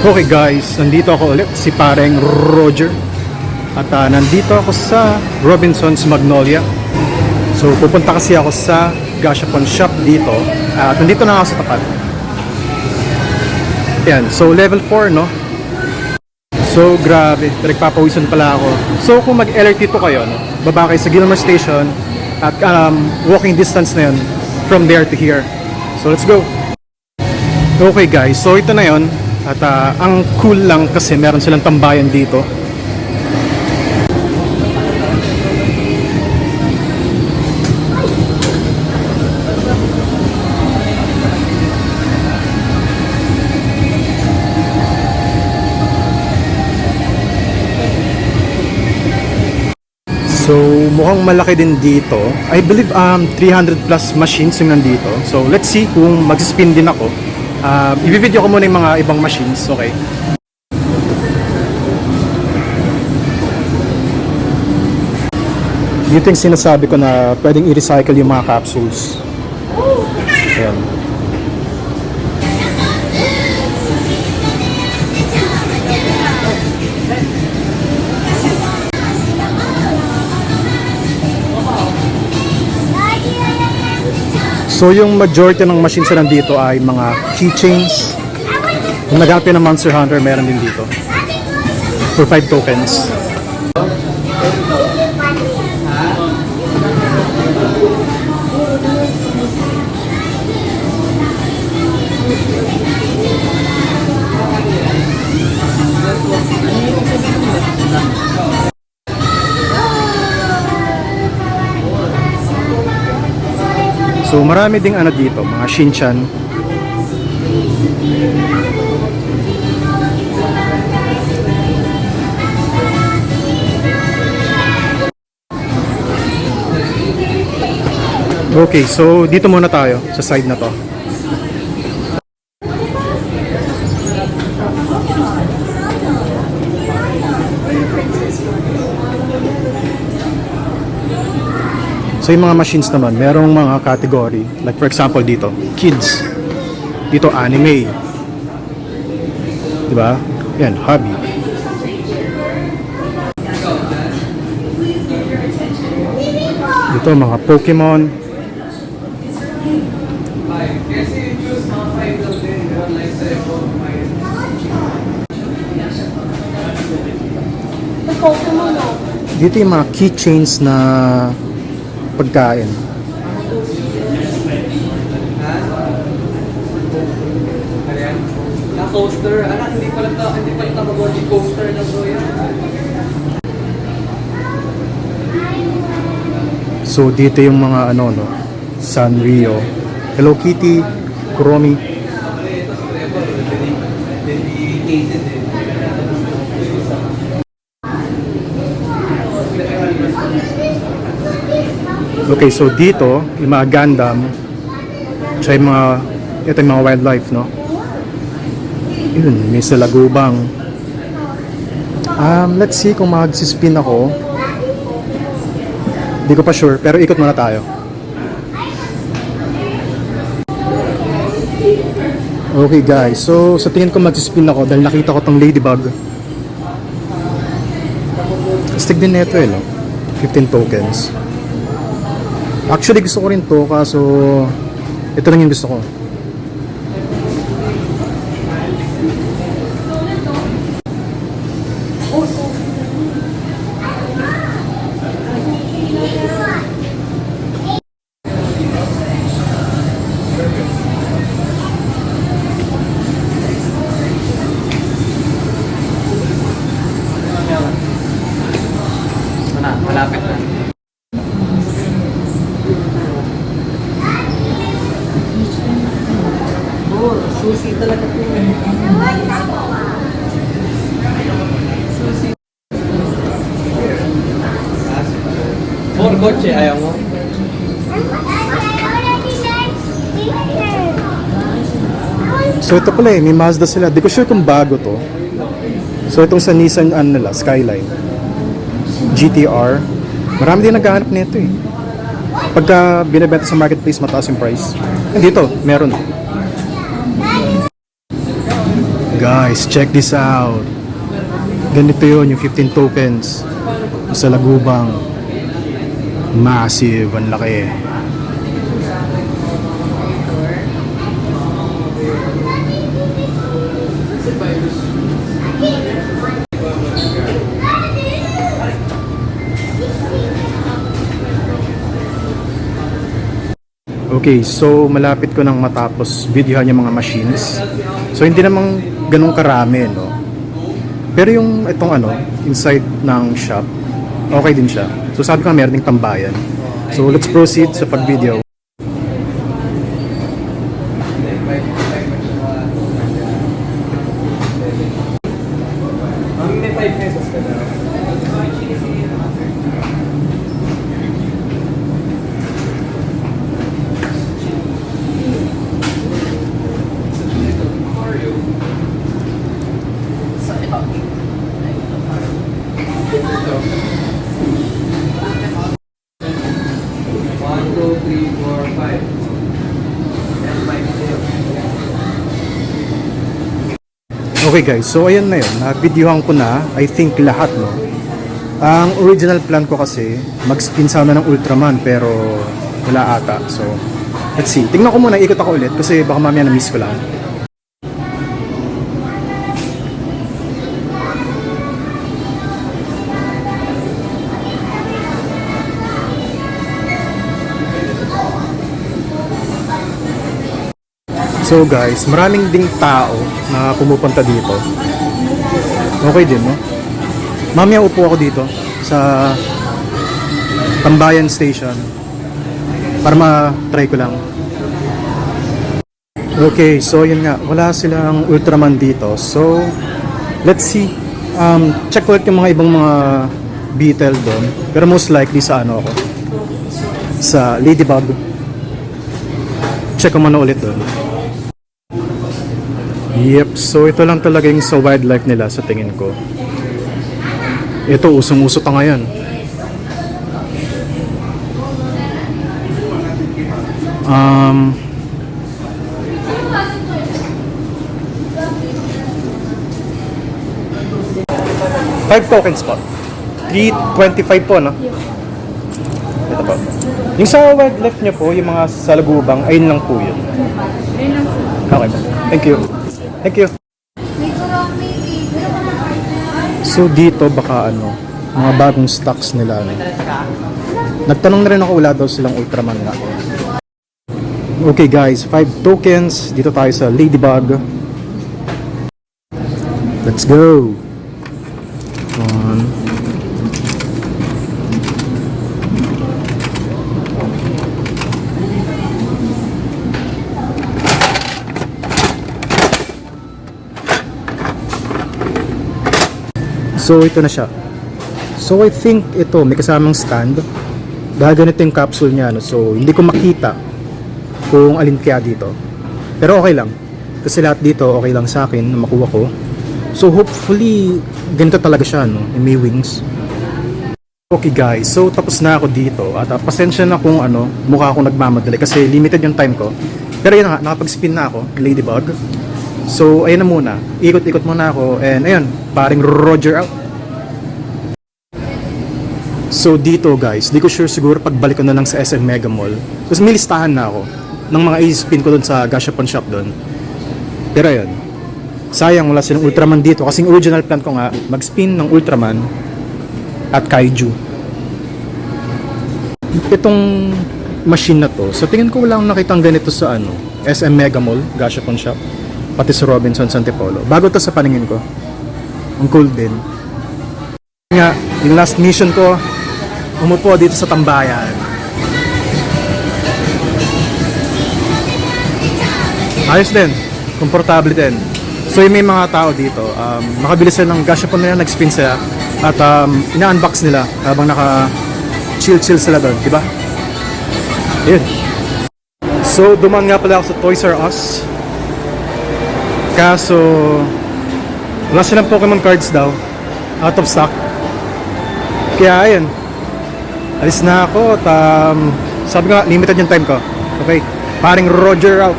Okay guys, nandito ako ulit, si pareng Roger. At nandito ako sa Robinson's Magnolia. So pupunta kasi ako sa Gashapon shop dito. At nandito na ako sa tapat. Yan, so level 4 no. So grabe, nagpapawisan pala ako. So kung mag-LRT to kayo no, baba kayo sa Gilmer Station. At walking distance na yun from there to here. So let's go. Okay guys, so ito na yun. At ang cool lang kasi meron silang tambayan dito. So mukhang malaki din dito. I believe 300 plus machines yung nandito. So let's see kung mag-spin din ako. I-video ko muna yung mga ibang machines, okay? Dito yung sinasabi ko na pwedeng i-recycle yung mga capsules. Ayan. So yung majority ng machines na nandito ay mga keychains. Kung naghanap ng Monster Hunter, meron din dito. For 5 tokens. So marami ding ano dito, mga Shinchan. Okay, so dito muna tayo sa side na to. So yung mga machines naman, merong mga category. Like for example dito, kids. Dito anime. Diba? Yan, hobby. Dito mga Pokemon. Dito yung mga keychains na pagkain. Na coaster, anak hindi pala Tamagotchi coaster na bro yan. So dito yung mga ano no, Sanrio, Hello Kitty, Kuromi. Okay, so dito, yung mga Gundam, tsaka yung mga, ito yung mga wildlife, no? Yun, may salagubang. Let's see kung mag-spin ako. Hindi ko pa sure, pero ikot muna tayo. Okay guys, so sa tingin ko mag-spin ako dahil nakita ko tong ladybug. Stick din neto eh, no? 15 tokens. Actually gusto ko rin to, kaso ito lang yung gusto ko. Malapit na. Susi talaga po. Susi. More kotse, ayaw mo? So ito pala eh, may Mazda sila. Di ko sure kung bago to. So itong sa Nissan nila, Skyline GTR. Marami din naghahanap nito eh. Pagka binibenta sa marketplace, mataas yung price. Dito, meron. Guys, check this out. Ganito yun, yung 15 tokens sa Lagubang. Massive, ang laki. Okay, so malapit ko nang matapos videohan yung mga machines. So hindi namang ganun karami, no? Pero yung itong inside ng shop, okay din siya. So sabi ko nga meron ding tambayan. So let's proceed sa pag-video. May 5 pesos ka na. One, two, three, four, five. And five. Okay guys, so ayan na yun. Na-videohan ko na, I think lahat, no? Ang original plan ko kasi, mag-spin sana ng Ultraman, pero wala ata. So, let's see. Tingnan ko muna, ikot ako ulit kasi baka mamaya na-miss ko lang. So guys, maraming ding tao na pumupunta dito. Okay din, no? Mamaya upo ako dito sa Tambayan Station para ma-try ko lang. Okay, so yun nga, wala silang Ultraman dito. So, let's see. Check ulit yung mga ibang mga Beetle doon. Pero most likely sa ako. Sa Ladybug. Check ko muna ulit doon. Yep, so ito lang talaga yung sa wildlife nila sa tingin ko. Ito, usong-uso pa ngayon. Five tokens po. 325 po, no? Ito po. Yung sa wildlife niya po, yung mga sa Lagubang, ayun lang po yun. Okay po. Thank you. Thank you. So dito baka mga bagong stocks nila. Nagtanong na rin ako, wala daw silang Ultraman nga. Okay guys, 5 tokens. Dito tayo sa Ladybug. Let's go. One. So ito na siya. So I think ito may kasamang stand. Dahil ganito yung capsule niya, so hindi ko makita kung alin kaya dito. Pero okay lang. Kasi lahat dito okay lang sa akin na makuha ko. So hopefully ganito talaga siya, no? May wings. Okay guys, so tapos na ako dito. At pasensya na kung mukha akong nagmamadali kasi limited yung time ko. Pero yun nga, nakapag-spin na ako, Ladybug. So ayun na muna. Ikot-ikot muna ako and ayun, paring Roger out. So dito guys, di ko sure siguro pagbalik ko na lang sa SM Mega Mall. Kasi may listahan na ako ng mga i-spin ko doon sa Gashapon Shop doon. Pero ayun, sayang wala silang Ultraman dito kasi yung original plan ko nga mag-spin ng Ultraman at Kaiju. Itong machine na to, so tingin ko wala akong nakitang ganito sa SM Mega Mall, Gashapon Shop, pati sa Robinsons Antipolo. Bago to sa paningin ko. Ang cool din. Nga, yung last mission ko, umupo dito sa Tambayan. Ayos din. Komportable din. So yung may mga tao dito, makabili sila ng Gashapon na yan, nag-spin sila at ina-unbox nila habang naka-chill-chill sila doon, diba? Yun. So duman nga pala ako sa Toys R Us. Kaso wala silang Pokemon cards daw. Out of stock. Kaya ayun, alis na ako at sabi nga limited yung time ko. Okay, paring Roger out.